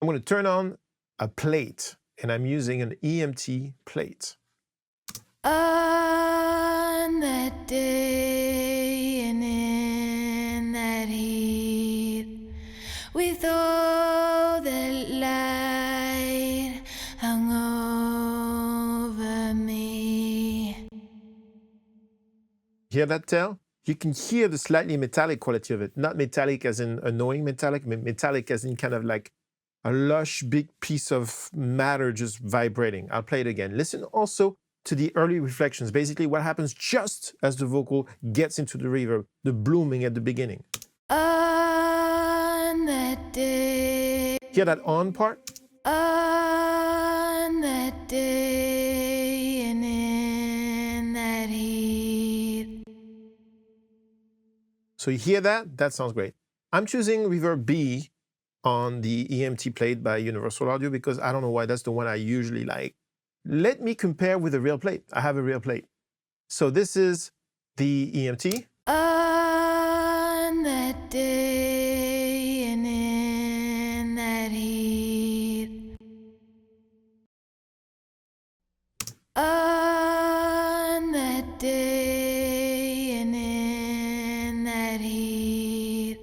I'm going to turn on a plate, and I'm using an EMT plate. On that day and in that heat, with all that light hung over me. Hear that tail? You can hear the slightly metallic quality of it. Not metallic as in annoying metallic, but metallic as in kind of like a lush, big piece of matter just vibrating. I'll play it again. Listen also to the early reflections. Basically what happens just as the vocal gets into the reverb, the blooming at the beginning. On that day. Hear that on part? On that day and in that heat. So you hear that? That sounds great. I'm choosing reverb B on the EMT plate by Universal Audio because I don't know why that's the one I usually like. Let me compare with a real plate. I have a real plate. So this is the EMT. On that day and in that heat. On that day and in that heat.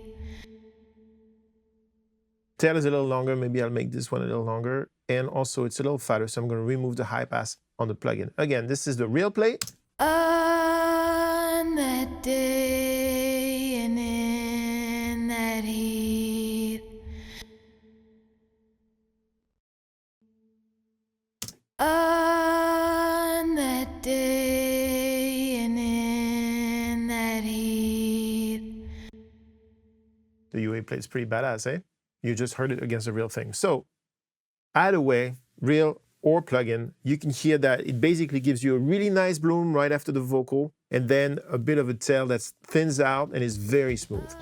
Tail is a little longer. Maybe I'll make this one a little longer. And also it's a little fatter, so I'm going to remove the high pass on the plugin. Again, this is the real plate. On that day and in that heat. On that day and in that heat. The UA plate's pretty badass, eh? You just heard it against the real thing. So either way, real or plugin, you can hear that it basically gives you a really nice bloom right after the vocal, and then a bit of a tail that thins out and is very smooth.